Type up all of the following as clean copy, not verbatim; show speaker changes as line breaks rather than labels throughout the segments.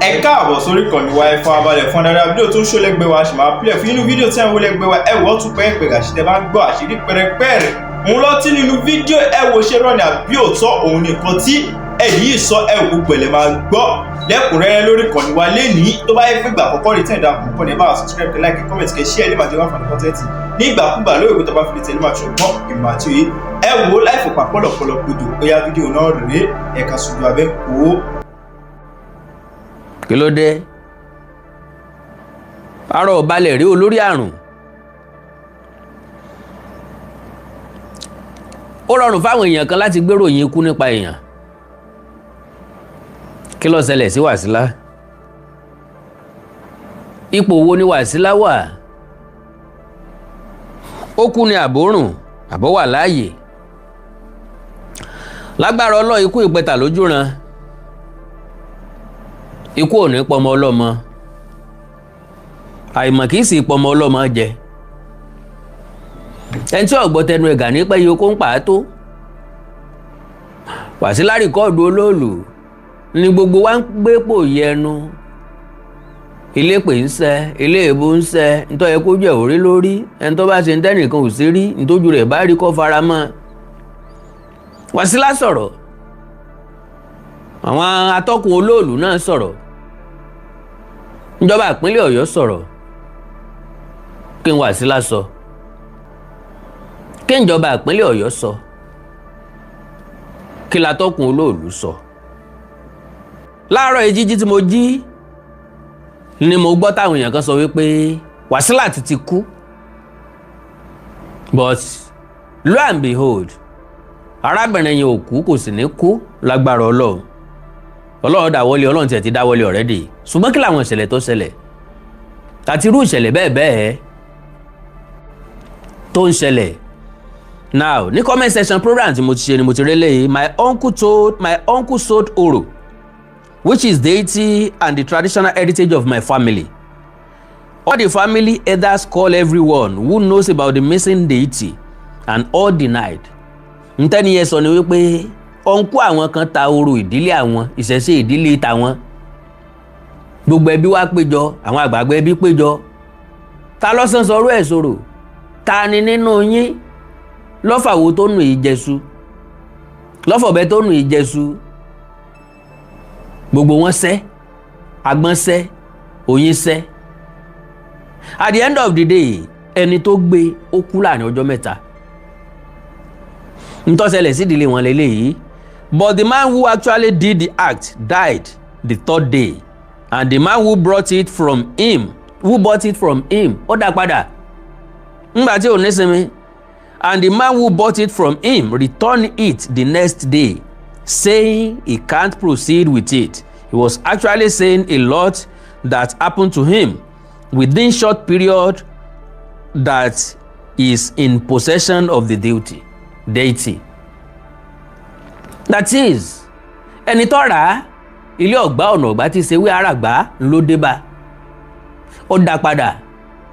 ẹ káàbọ̀ sórí ìkànnì wa ẹ farabalẹ̀ fún dáadáa fídíò tó ń ṣó lẹ́gbẹ̀ẹ́ wa ṣì máa play fún inú fídíò tí àwọn lẹ́gbẹ̀ẹ́ wa ẹ wọ́ tún pẹ́ẹ́pẹ́ àṣìṣe bá ń gbọ́ àṣírí pẹ́rẹpẹ́rẹ òun lọ́tí nínú fídíò ẹ wo ṣe rọ́ọ̀nì àbí òótọ́ òun nìkan tí èyí sọ ẹ ò gbogbo ẹ̀lẹ́ máa gbọ́ lẹ́kùnrẹ́rẹ́ lórí ìkànnì wa lénìí tó bá yẹ pé ìgbà àkọ́kọ́ rí tẹ̀ dáa púpọ̀ ní bá wa subscribe like comment kẹ́ share lè máa jẹ́ wá fún àkọ́tẹ́ẹ̀tì ní ìgbàkúgbà lórí ìwé tó bá fi lè tẹ̀lé máa ṣùgbọ́n ìmọ̀ àti òye ẹ wo láìfò pàpọ̀lọpọ̀lọ gbòdò bóyá fídíò náà rèé ẹ̀ka ṣùgbọ́n abẹ́ kó.
kí ló dé arọ balẹ̀ rí olórí àrùn ó rọrùn fáwọn èèyàn kan láti gbérò yín kú nípa èèyàn kí ló ṣẹlẹ̀ sí Wàsílà ipò wo ni Wàsílà wà ó kú ní àbórùn àbọ̀ wà láàyè lágbára ọlọ́ ikú ìpẹta lójú ran ikú ò ní pọmọ ọlọ́mọ àìmọ̀ kìí sì pọmọ ọlọ́mọ jẹ ẹni tí ọ̀gbọ́ tẹnu ẹ̀gà ní pẹ́ yóò kó ń pàátó Wàsílà rìkọ́ọ̀dù Oloolu ni gbogbo wa ń gbépò yẹnu ilé pè ń sẹ́ ilé èbó ń sẹ́ nítorí yẹ kó jẹ́ òrí lórí ẹni tó bá ṣe ń tẹ́nìkan ò sí rí nítójú rẹ̀ bá rí kọ́ fara mọ́ Wàsílà sọ̀rọ̀ àwọn atọ́kùn Oloolu náà sọ̀rọ̀ ìjọba ìpínlẹ̀ Ọ̀yọ́ sọ̀rọ̀ kí n Wàsílà sọ kí ìjọba ìpínlẹ̀ Ọ̀yọ́ sọ kí látọ́kùn Oloolu sọ. láàárọ̀ ìjíjí tí mo jí ni mo gbọ́ táwọn èèyàn kan sọ wípé Wàsílà ti kú but lo and behold arábìnrin yẹn ò kú kò sì ní kú lágbára Ọlọ́run dáwọ́lé Ọlọ́run tiẹ̀ ti dáwọ́lé ọ̀rẹ́dì ṣùgbọ́n kí làwọn ìṣẹ̀lẹ̀ tó ṣẹlẹ̀ àti irú ìṣẹ̀lẹ̀ bẹ́ẹ̀ tó ń ṣẹlẹ̀ now ní comment section program tí mo ti ṣe ni mo ti rélé yìí my uncle sold oro which is deity and the traditional heritage of my family. All the family elders call everyone who knows about the missing deity and all denied. Ntẹ́ni yẹn sọ ni wípé ọ̀nkú àwọn kan ta oro ìdílé àwọn ìṣẹ̀ṣe ìdílé tàwọn. Gbogbo ẹbí wá péjọ, àwọn àgbààgbà ẹbí péjọ. Ta ló sàn sọ̀rọ̀ ẹ̀ sọ̀rọ̀? Ta ni nínú yín lọ́fàwò tó nù ìjẹsù? Lọ́fọ̀bẹ tó nù ìjẹsù? Gbogbo wọn sẹ́, agbọ́n sẹ́, oyin sẹ́. At the end of the day, ẹni tó gbé ó kú láàrin ọjọ́ mẹ́ta. Ntọ́sẹ̀lẹ̀ sí ìdílé wọn lélẹ́yìí. But the man who actually did the act died the third day. And the man who bought it from him, ó dá padà. Ńgbà tí ò ní sinmi. And the man who bought it from him returned it the next day, saying he can't proceed with it. He was actually saying a lot that happened to him within short period that is in possession of the deity. That is, ẹni tó rà ilé ọ̀gbá ọ̀nà ọ̀gbá tí ṣe wí àràgbá ló dé bá. Ó dá padà.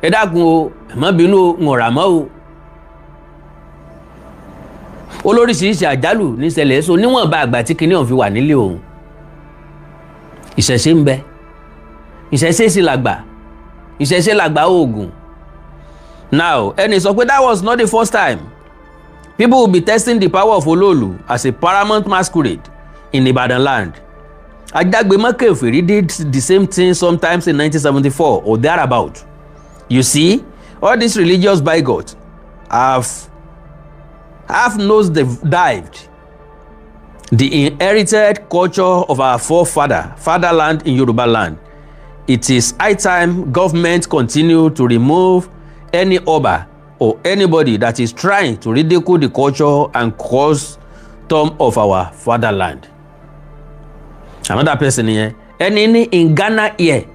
Ẹ dákun o, ẹ má bínú ń ọ̀rà mọ́ o. Olóríṣiríṣi àjálù ní ṣẹlẹ̀ so níwọ̀nba àgbà tí kinní ọ̀hún fi wà nílé òun. Ìṣẹ̀ṣe ń bẹ. Ìṣẹ̀ṣe sì làgbà. Ìṣẹ̀ṣe làgbà oògùn. Now, ẹni sọ pé that was not the first time. People will be testing the power of Oloolu as a paramount masquerade in Ibadan land. Ajagbemakeferi did the same thing sometimes in 1974 or thereabout. You see, all these religious bigots have nose-dived the inherited culture of our fatherland in Yoruba land. It is high time government continue to remove any Oba or anybody that is trying to ridicule the culture and custom of our fatherland. Another person here, in Ghana here,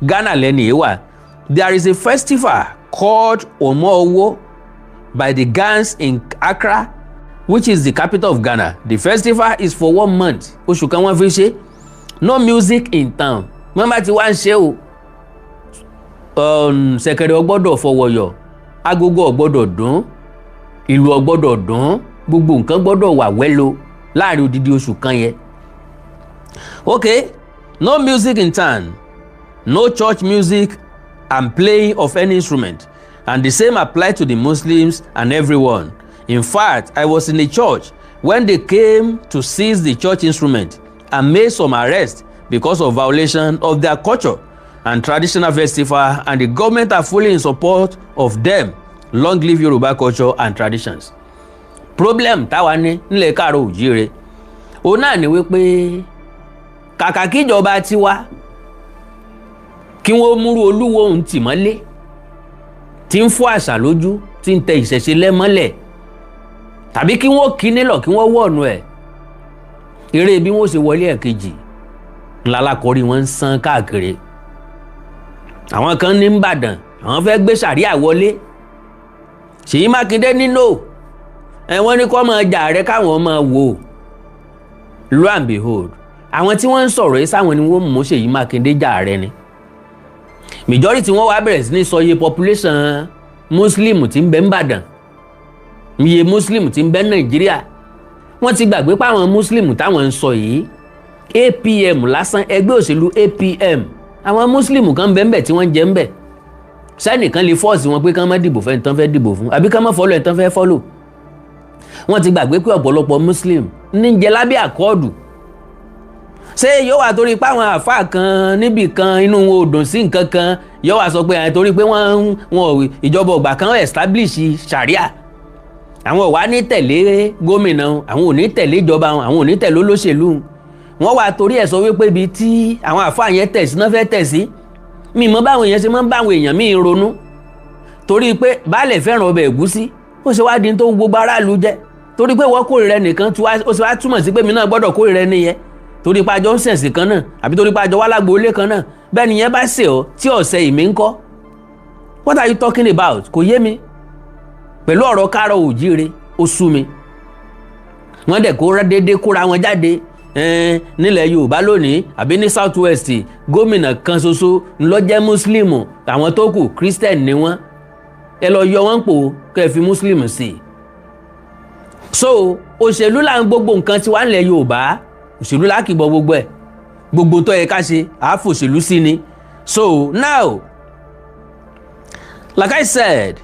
Ghana lẹ́ni wà, there is a festival called Omo by the gangs in Accra, which is the capital of Ghana. The festival is for 1 month. Oṣù kan wọ́n fi ṣe. No music in town. Mọ́mọ́ ti wá ń ṣe o. Ṣẹ̀kẹ̀rẹ̀ ọgbọ́dọ̀ fọwọ́yọ̀. Agogo ọgbọ́dọ̀ dún. Ìlù ọgbọ́dọ̀ dún. Gbogbo nǹkan gbọ́dọ̀ wà wẹ́lo láàrin odidi oṣù kan yẹn. Okay, No music in town, no church music and playing of any instrument. And the same applied to the Muslims and everyone. In fact, I was in a church when they came to seize the church instrument and made some arrests because of violation of their culture and traditional festival, and the government are fully in support of them. Long live Yoruba culture and traditions. Problem táwa ní nílẹ̀ káàárọ̀ oòjíire òun náà ni wípé kàkà kíjọba tiwa kí wọ́n múrú olúwo òun tì mọ́lé tí ń fọ́ àṣà lójú tí ń tẹ ìṣẹ̀ṣe lẹ́mọ́lẹ̀ tàbí kí wọ́n kí nílọ̀ kí wọ́n wọ̀nù ẹ̀ eré bí wọ́n ṣe wọlé ẹ̀kejì ńlá lákọ̀ọ́rí wọn ń sán káàkiri. Àwọn kan ní Ìbàdàn àwọn fẹ́ gbé sàríà wọlé. Seyi Makinde nínú wọ́n ní kó máa jà rẹ káwọn máa wò. Lo and behold, àwọn tí wọ́n ń sọ̀rọ̀ yìí sáwọn ni wọ́n mú Seyi Makinde jà rẹ ni. Majority wọ́n wá bẹ̀rẹ̀ sí ní sọ iye population Muslim tí ń bẹ Ìbàdàn, iye Muslim tí ń bẹ Nàìjíríà. Wọ́n ti gbàgbé pé àwọn Muslim táwọn ń sọ yìí APM lásán, ẹgbẹ́ òṣèlú APM, àwọn Muslim kan bẹ́ẹ̀ tí wọ́n jẹ́ ń bẹ̀. Sẹ́nìkan lè fọ́ọ̀sì wọn pé kán má dìbò fẹ́ni tán fẹ́ dìbò fún àbí kán má fọ́lọ̀ ẹ̀ tán fẹ́ fọ́lọ̀. Wọ́n ti gbàgbé pé ọ̀pọ̀lọpọ̀ Muslim ní jẹ lábẹ́ àkọọ́dù. Ṣé yóò wà torí pé àwọn àfáà kan níbì kan inú wọn ò dùn sí nǹkan kan yóò wà sọ pé torí pé wọ́n ìjọba ọgbà kan establish sharia, àwọn ò wá ní tẹ̀lé gómìnà, àwọn ò ní tẹ̀lé ìjọba, àwọn ò ní tẹ̀lé olóṣèlú. Wọ́n wà torí ẹ̀ sọ wípé ibi tí àwọn àfáà yẹn tẹ̀ sí náà fẹ́ tẹ̀ sí. Mi mọ̀ báwọn èèyàn ṣe máa ń báwọn èèyàn míì ronú torí pé baálẹ̀ fẹ́ràn ọbẹ̀ ẹ̀gúsí ó ṣe wá di tó ń gbogbo aráàlú jẹ́ torí pé wọ́n kórìíra nìkan ó ṣe wá túmọ̀ sí pé mi náà gbọ́dọ̀ kórìíra ẹni yẹn torí pé àjọ ń sẹ̀sìn kan náà àbí torí pé àjọ wà lágboolé kan náà. Bẹ́ẹ̀ nìyẹn bá ṣe ọ́ tí ọ̀sẹ̀ ìmí ń kọ́. What are you talking about? Kò yé mi. Pẹ̀lú ọ̀rọ̀ káàárọ̀ oòjíire ó sú mi. Wọ́n dẹ̀ kó déédéé kóra wọn jáde nílẹ̀ Yorùbá lónìí àbí ní South West gómìnà kan ṣoṣo ló jẹ́ Muslim, àwọn tó kù Christian ni wọ́n. Ẹ lọ yọ wọ́n pò kẹ́ fi Muslim sí. So òṣèlú là ń gbogbo nǹkan tí wà nílẹ̀ Yorùbá, òṣèlú là kì í bọ gbogbo ẹ̀, gbogbo tó yẹ ká ṣe àáfò òṣèlú sí ni. So now, like I said,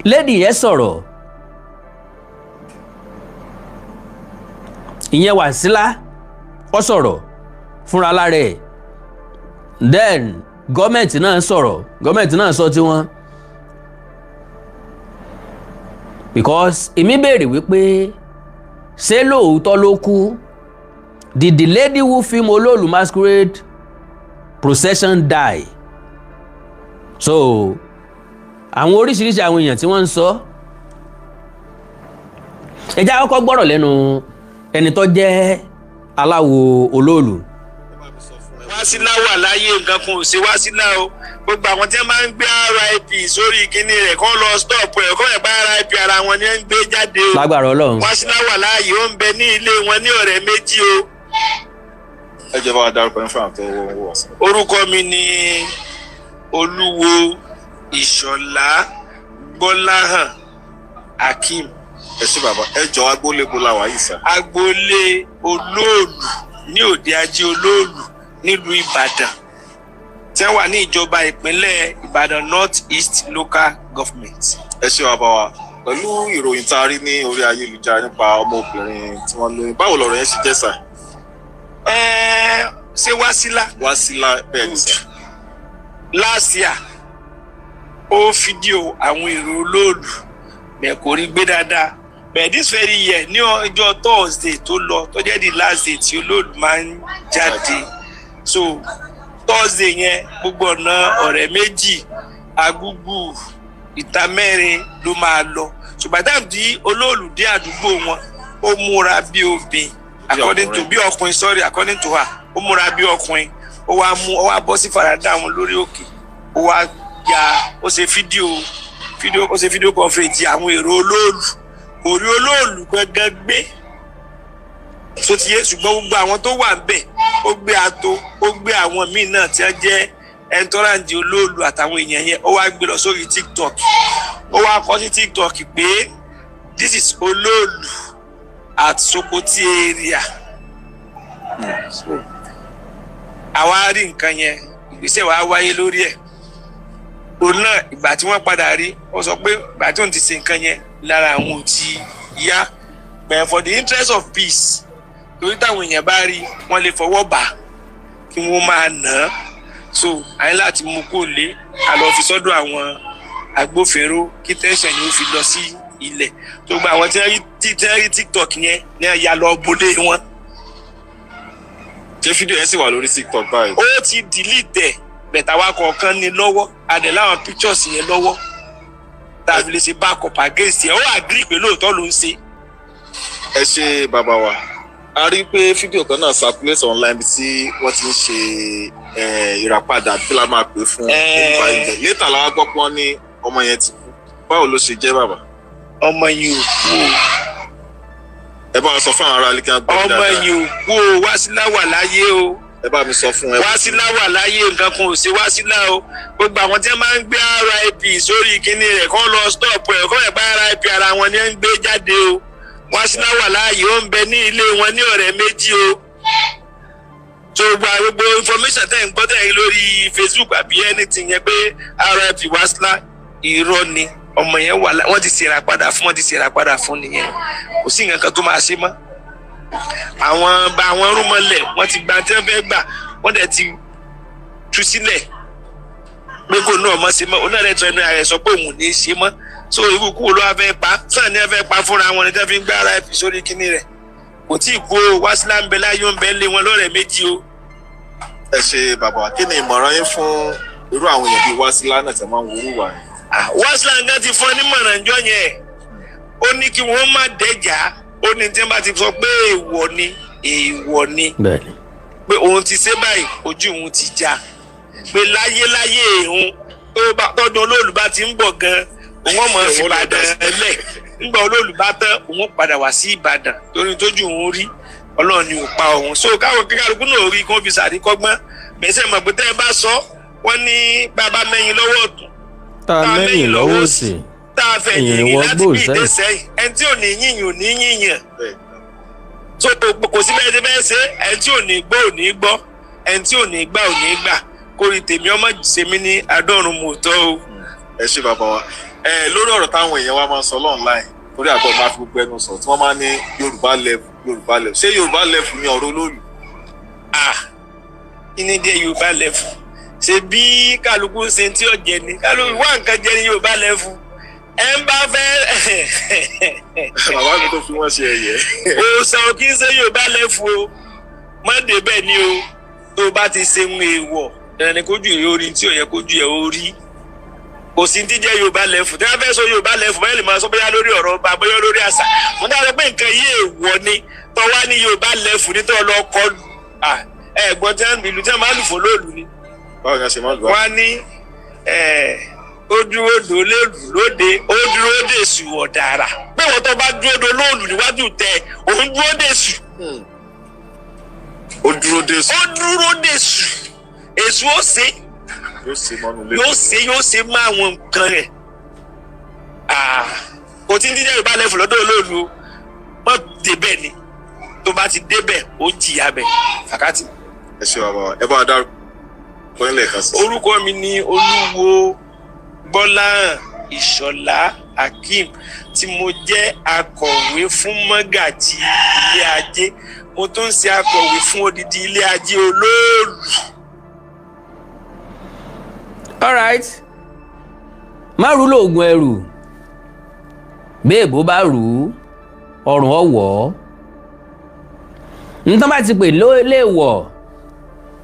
lady yẹn sọ̀rọ̀, ìyẹn Wàsílà ó sọ̀rọ̀ fúnra lára ẹ̀, then gọ́ọ̀mẹ̀ntì náà sọ̀rọ̀, gọ́ọ̀mẹ̀ntì náà sọ tiwọn. Because èmi béèrè wípé ṣé lóòótọ́ ló kú? Did the lady who film Oloolu masquerade procession die? So àwọn oríṣiríṣi àwọn èèyàn tí wọ́n ń sọ, ẹ jẹ́ àkọ́kọ́ gbọ́rọ̀ lẹ́nu ẹni tó jẹ́ aláwo Oloolu.
Wàsílà wà láyé nǹkan kan ò ṣe Wàsílà o. Gbogbo àwọn tí wọ́n máa ń gbé RIP sórí kíní rẹ̀ kọ́ lọ stop ẹ̀ kọ́ ẹ̀ bá RIP ara wọn ní ń gbé jáde o.
Lágbára Ọlọ́run.
Wàsílà wà láàyè ó ń bẹ ní ilé wọn ní ọ̀rẹ́ méjì o.
Ẹ jẹ́ bá wa dárúkọ ní fáwọn tó wọ̀.
Orúkọ mi ni Olúwo Ìṣọ̀lá Gbọ́láhàn Akeem.
Ẹ ṣé bàbá, ẹ jọ agboolé bola wà yìí sá.
Agboolé Oloolu ní Òde Ajé Oloolu nílùú Ìbàdàn tí wọ́n wà ní ìjọba ìpínlẹ̀ Ìbàdàn North East Local Government.
Ẹ ṣé bàbá wa, pẹ̀lú ìròyìn tá a rí ní orí ayélujára nípa ọmọbìnrin tí wọ́n lóyún, báwo lọ̀rọ̀ yẹn ṣe jẹ́ sá?
Ṣé Wàsílà?
Wàsílà bẹ́ẹ̀ ni sá.
Last year ó fídíò àwọn èrò Oloolu bẹ́ẹ̀ kò rí gbé dáadáa, but this very year ní ọjọ́ Thursday tó lọ tó jẹ́ the last day tí Oloolu máa ń jáde. So Thursday yẹn gbogbo ọ̀nà ọ̀rẹ́ méjì Agúgù Ìta Mẹ́rin ló máa lọ. So by the time tí Oloolu dé àdúgbò wọn ó múra bí obìnrin according to according to her ó múra bí ọkùnrin, ó wá bọ́ sí farada wọn lórí òkè, ó wá ya ó ṣe fídíò conference àwọn èrò Oloolu orí Oloolu gangan gbé. So ti yé, ṣùgbọ́n gbogbo àwọn tó wà ńbẹ̀ ó gbé ato, ó gbé àwọn míì náà tí wọ́n jẹ́ ẹntọ́ràǹdì Oloolu àtàwọn èèyàn yẹn, ó wá gbé lọ sórí TikTok, ó wá kọ sí TikTok pé this is Oloolu at Sokoti area. àwa rí nǹkan yẹn ìgbésẹ̀ wa wáyé lórí ẹ̀ òun náà ìgbà tí wọ́n padà rí ó sọ pé ìgbà tí òun ti ṣe nǹkan yẹn lára àwọn ò ti yá but for the interest of peace torí táwọn èèyàn bá rí wọ́n lè fọwọ́ bà kí wọ́n máa nà án so àyè láti mú kó lé àlọ́ fi sọ́dọ̀ àwọn agbófinró kí tẹ́sán yóò fi lọ sí ilẹ̀ tó gba àwọn tí wọ́n rí TikTok yẹn ní ẹ̀yà lọ bolé wọn.
ṣé fídíò yẹn sì wà lórí TikTok báyìí.
ó ti delete ẹ̀ bẹ̀tà wa kọ̀ọ̀kan ní lọ́wọ́ adẹ̀ láwọn pictures yẹn lọ́wọ́ tàbí lè ṣe backup against ẹ̀ ó agree pé lóòótọ́ ló ń ṣe.
ẹ ṣe bàbá wa a rí i pé fídíò kan náà circulate online bí tí wọ́n ti ń ṣe ìràpadà bí la máa pè fún nípa ilẹ̀ létà làwọn gbọ́ pọ́n ní ọmọ yẹn ti kú báwo ló ṣe jẹ́ bàbá.
ọmọ yìí ò kú o.
ẹ bá wa sọ fún àwọn ará ilé kí wọ́n gbọ́ dáadáa.
ọmọ yìí ò kú o Wásílà wà láyé o.
ẹ bá mi sọ fún ẹ.
Wásílà wà láyé nǹkan kan ò ṣe Wásílà o gbogbo àwọn tí wọ́n máa ń gbé RIP sórí kinní rẹ̀ kọ́ lọ stop ẹ̀ kọ́ ẹ̀ bá RIP ara wọn ni wọ́n ń gbé jáde o Wásílà wà láàyè ó ń bẹ ní ilé wọn ní ọ̀rẹ́ méjì o. so gbogbo information tẹ̀ ń gbọ́ tẹ̀ lórí Facebook àbí anything yẹn pé RIP Wásílà irọ́ ni ọmọ yẹn wà wọ́n ti ṣèrà padà fún nìyẹn kò sí nǹkan kan tó máa ṣe mọ́. àwọn rúmọlẹ̀ wọ́n ti gba tí wọ́n fẹ́ gbà wọ́n dẹ̀ ti tú sílẹ̀ pé kò náà mọ́ ṣe mọ́ onáà rẹ̀ tọ́ ẹnu ààrẹ sọ pé òun ò ní í ṣe mọ́ so irú kú ló wá fẹ́ pa sáà ní ẹ fẹ́ pa fúnra wọn ni tí wọ́n fi ń gbé RIP sórí kinní rẹ̀ kò tí ì kú o Wásílà ń bẹ láyé ó ń bẹ lé wọn lọ́rẹ̀ méjì o.
ẹ ṣe bàbá kí ni ìmọ̀ràn yín fún irú àwọn èèyàn bíi Wásílà náà tẹ̀ máa ń wúrú wà yẹn.
Wásílà gan ti fún ọ nímọ̀ràn ìjọ yẹn ó ní kí wọ́n má dẹ́jà ó ní tí wọ́n bá ti sọ pé èèwọ̀ ni pé òun ti ṣe báyìí ojú òun ti já pé láyé òun tọ́dún Olóòlù bá ti ń bọ̀ gan òun ọmọ Ìbàdàn lẹ̀ nígbà Olóòlù bá tán òun padà wá sí Ìbàdàn torí tójú òun rí Ọlọ́run ni ò pa òun so káwọn kíkàlùkù náà rí kí wọ́n fi sàríkọ́gbọ́n bẹ́sẹ̀ mọ̀ pé tẹ́ ẹ bá sọ wọ́n ní bàbá mẹ́yìn lọ́wọ́ ọ̀tún
tá a mẹ́yìn lọ́wọ́ òsì
tá a fẹ́ yìnyín láti bí ìdẹ́sẹ́yìn ẹni tí ò ní yìnyín ò ní yìnyín so kò sí bẹ́ẹ̀ tí bẹ́ẹ̀ ṣe ẹni tí ò ní gbọ́ ò ní gbọ́ ẹni tí ò ní gbà ò ní gbà kórìí tèmi ọmọ ṣèmi ní adọ́run mòótọ́ o.
ẹ ṣe bàbá wa lórí ọ̀rọ̀ táwọn èèyàn wa máa ń sọ online torí àgbọ̀ máa fi gbogbo ẹnu sọ tí wọ́n máa ń ní Yorùbá level ṣé Yorùbá level ni ọ̀rọ̀ Olóòlù.
kí ni dé Yorùbá level ṣe bí kálukú ṣe tí ó jẹ ni kálukú wá nǹkan jẹ ní Yorùbá level ẹ ń bá fẹ́.
bàbá mi tó fi wọ́n ṣe ẹ̀yẹ.
òòsàn kì í ṣe Yorùbá level o má débẹ̀ ni o tó bá ti ṣe ń èèwọ̀ dandan ni kójú ẹ̀ orí tí ò yẹ kójú ẹ̀ orí kò sí ti jẹ́ Yorùbá level tí wọ́n fẹ́ sọ Yorùbá level báyìí lè máa sọ bóyá lórí ọ̀rọ̀ ọba bóyá lórí àṣà mo dára pé nǹkan yìí èèwọ̀ ni tó wá ní Yorùbá level ní tó lọ kọ ẹ̀gbọ́n tí wọ́n ìlú tí wọ́n máa lù fún lóòlù ni.
báwo ni a ṣe máa lù wá.
wọ́n ní ó dúró dò lérù lóde ó dúró dè sù ọ̀dàrà pé wọ́n tó bá dúró dò lóòlù níwájú tẹ òun dúró dè sù.
ó dúró dè sù.
ó dúró dè sù èsù ó ṣe yóò ṣe mọ àwọn nǹkan rẹ̀ kò tí ń díjẹ́ Yorùbá level lọ́dọ̀ Olóòlù mọ́ débẹ̀ ni tó bá ti débẹ̀ ó jìyà bẹ̀ fàkàtì.
ẹ ṣe bàbá ẹ bá a dárúkọ nílẹ̀ kan sí.
orúkọ mi ni Olúwo Gbọ́láhàn Ìṣọ̀lá Hakeem tí mo jẹ́ akọ̀wé fún mọ́gàjì ilé ajé mo tún ń ṣe akọ̀wé fún odidi ilé ajé Olóòlù.
all right má rú lóògùn ẹrù béèbó bá rú ọrùn ọwọ́ nǹkan bá ti pè léèwọ̀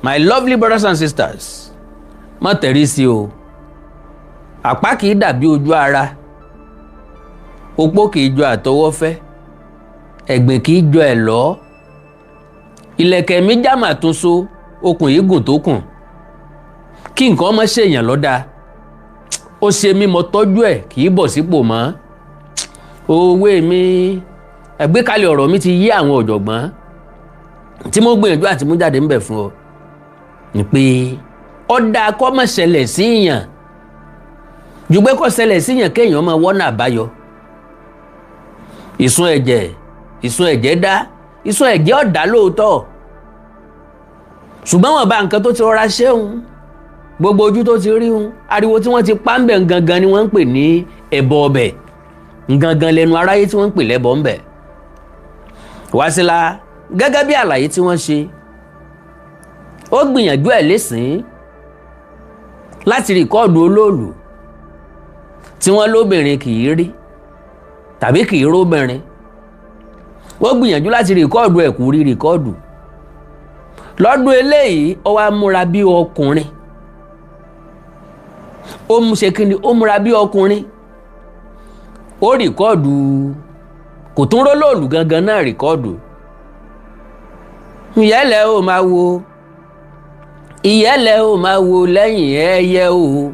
my lovely brothers and sisters má tẹ̀rí sí o àpá kìí dàbí ojú ara opó kìí jọ àtọwọ́fẹ́ ẹ̀gbìn kìí jọ ẹ̀lọ́ ìlẹ̀kẹ̀ mi jámà tún so okùn yìí gùn tó kùn kí nǹkan ọmọ ṣèyàn lọ́dà ó ṣe mí mo tọ́jú ẹ̀ kì í bọ̀ sípò mọ́ òwe mi ẹ̀gbékalẹ̀ ọ̀rọ̀ mi ti yí àwọn ọ̀jọ̀gbọ́n tí mo gbìyànjú àti mú jáde ń bẹ̀ fún ọ ni pé ọ̀dà kọ́ mọ̀ ṣẹlẹ̀ síyàn jù pé kọ́ ṣẹlẹ̀ síyàn kéèyàn máa wọ́nà àbáyọ ìsun ẹ̀jẹ̀ dá ìsun ẹ̀jẹ̀ ọ̀dà lóòótọ́ ṣùgbọ́n wọn bá nǹkan tó ti rọra ṣéun gbogbo ojú tó ti rí un ariwo tí wọ́n ti pa ń bẹ̀ gangan ni wọ́n ń pè ní ẹbọ ọbẹ̀ gangan lẹ́nu aráyé tí wọ́n ń pè lẹ́bọ ń bẹ̀. Wasila gẹ́gẹ́ bí àlàyé tí wọ́n ṣe ó gbìyànjú ẹ̀ lẹ́sìn láti rìkọ́ọ̀dù Oloolu tí wọ́n lóbìnrin kì í rí tàbí kì í róbìnrin ó gbìyànjú láti rìkọ́ọ̀dù ẹ̀ kú rí rìkọ́ọ̀dù lọ́dún eléyìí ó wá múra bí ọkùnrin ó mú ṣe kíni ó múra bí ọkùnrin ó rìkọ́ọ̀dù kò tún rólóòlù gangan náà rìkọ́ọ̀dù ìyẹ́lẹ̀ ó máa wo ìyẹ́lẹ̀ ó máa wo lẹ́yìn ẹyẹ o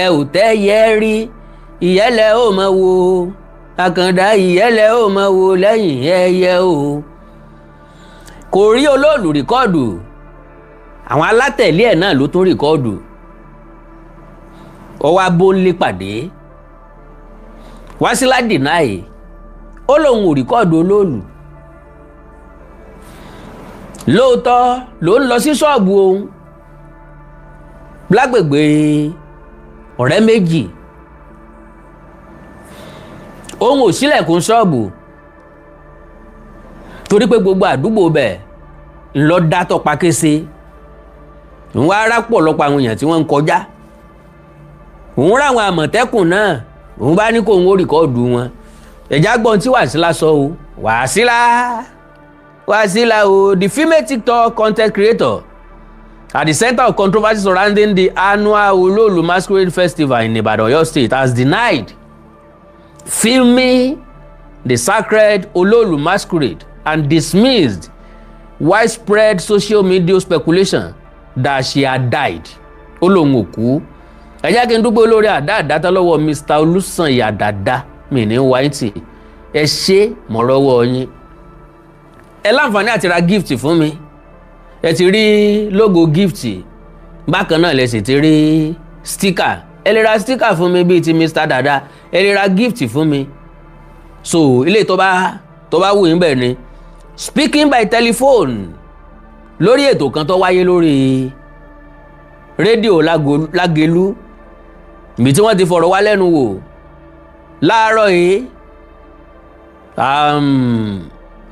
ẹ ò tẹ́yẹ rí ìyẹ́lẹ̀ ó máa wo àkàndá ìyẹ́lẹ̀ ó máa wo lẹ́yìn ẹyẹ o kò rí Oloolu rìkọ́ọ̀dù àwọn alátẹ̀lé ẹ̀ náà ló tún rìkọ́ọ̀dù ó wá bóńlé pàdé Wasila deny ó lóun ò rìkọ́ọ̀dù Oloolu lóòótọ́ ló ń lọ sí ṣọ́ọ̀bù òun lágbègbè ọ̀rẹ́ méjì òun ò ṣílẹ̀kùn ṣọ́ọ̀bù torí pé gbogbo àdúgbò bẹ̀ ńlọ dátọ̀ pakése òun wá rápọ̀ lọ́pọ̀ àwọn èèyàn tí wọ́n ń kọjá òun ráwọn àmọ̀tẹ́kùn náà òun bá ní kó òun ó rìkọ́ọ̀dù wọn ẹ̀já gbọ́n tí Wasila sọ o Wasila o the female TikTok content creator at the center of controversy surrounding the annual Oloolu Masquerade Festival in Ibadan, Oyo State has denied filming the sacred Oloolu Masquerade and dismissed widespread social media speculation that she had died. Ó lóun ò kú. Ẹ jẹ́ kí n dúpẹ́ olórí àdáàdátá lọ́wọ́ Mr. Olùsànyà Dàda mi ní wáìtì ẹ ṣe mọ̀rọ́wọ́ yín. Ẹ láǹfààní àti ra gift fún mi. Ẹ ti rí logo gift bákan náà lẹ sì ti rí sticker. Ẹ lè ra sticker fún mi bíi ti Mr. Dàda. Ẹ lè ra gift fún mi. So ilé tó bá wù yín bẹ́ẹ̀ ni speaking by telephone lórí ètò kan tó wáyé lórí rédíò Lágelú ibi tí wọ́n ti fọ̀rọ̀ wá lẹ́nu wò láàárọ̀ yìí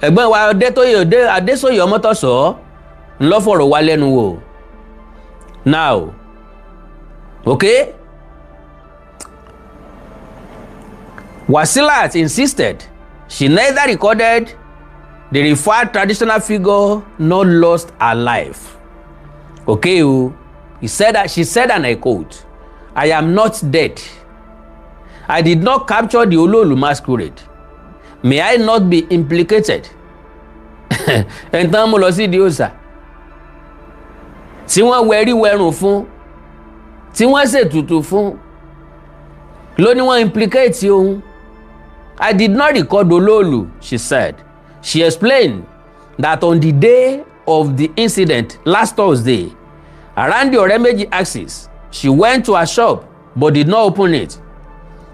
ẹ̀gbọ́n wa Adésóyè Ọmọ́tọ̀sọ́ ńlọ fọ̀rọ̀ wá lẹ́nu wò now okay Wasila insisted she neither recorded the referred traditional figure nor lost her life. Okay, she said, and I quote, "I am not dead. I did not capture the Oloolu masquerade. May I not be implicated?" Ẹ̀ntàn mo lọ sí di òòṣà tí wọ́n wẹ̀rí wẹ̀rùn fún tí wọ́n ṣètùtù fún ló ní wọ́n implicate òun. I did not record Oloolu, she said. She explained that on the day of the incident last Thursday, around the Oremeji axis, she went to a shop but did not open it,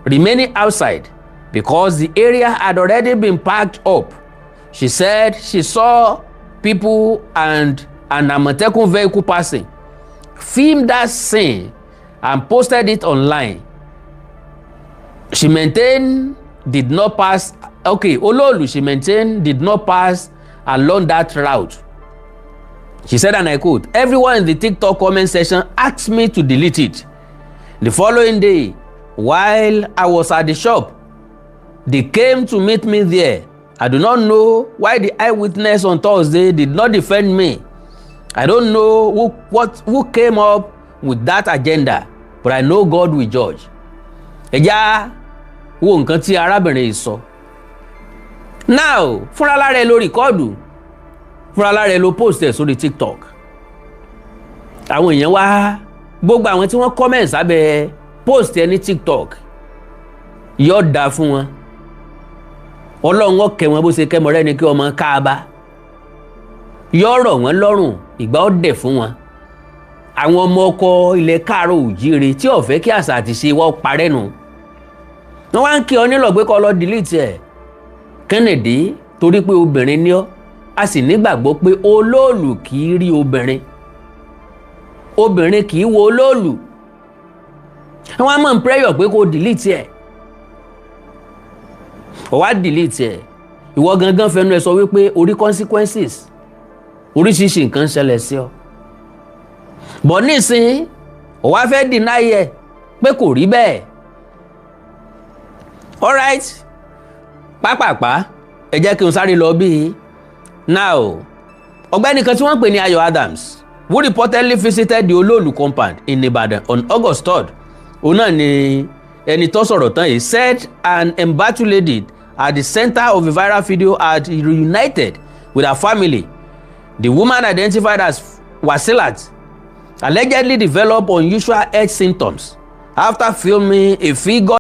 remaining outside because the area had already been packed up. She said she saw people and an Amotekun vehicle passing, filmed that scene and posted it online. She maintained did not pass Oloolu, she maintained, did not pass along that route. She said, and I quote, "Everyone in the TikTok comment section asked me to delete it. The following day, while I was at the shop, they came to meet me there. I do not know why the eyewitness on Thursday did not defend me. I don't know who came up with that agenda, but I know God will judge." Ẹja wo nǹkan tí arábìnrin yìí sọ. Now fúnra lára ẹ ló rìkọ́ọ̀dù fúnra lára ẹ ló post ẹ̀ sórí TikTok. Àwọn èèyàn wá gbogbo àwọn tí wọ́n comment sábẹ́ post ẹ ní TikTok yóò dáa fún wọn. Ọlọ́run ó kẹ́ wọn bó ṣe kẹ́ mọ́ rẹ́ ni kí ọmọ káàbá. Yóò rọ̀ wọ́n lọ́rùn ìgbà ó dẹ̀ fún wọn. Àwọn ọmọ ọkọ ilẹ̀ Káàárọ̀ Oòjíire tí ó fẹ́ kí àṣà àti ṣe wọ́n parẹ́ nù. Wọ́n wá ń kí ọ nílò pé kó lọ delete ẹ̀. Kennedy torí pé obìnrin ni ọ́ a sì nígbàgbọ́ pé Oloolu kì í rí obìnrin obìnrin kì í wo Oloolu wọ́n á mọ̀ ń prayer pé kó delete ẹ̀ ó wá delete ẹ̀ ìwọ gangan fẹnu ẹ sọ wípé orí consequences oríṣiríṣi nǹkan ṣẹlẹ̀ sí ọ bọ̀ nísìnyí ó wá fẹ́ deny ẹ̀ pé kò rí bẹ́ẹ̀ alright pápápá ẹ jẹ́ kí n sáré lọ bí now ọ̀gbẹ́ni kan tí wọ́n ń pè ní Ayọ̀ Adams who reportedly visited the Oloolu compound in Ibadan on August 3rd òun náà ni ẹni tó sọ̀rọ̀ tán yìí said an embattled lady at the center of a viral video had reunited with her family. The woman, identified as Wasilat, allegedly developed unusual health symptoms after filming a figure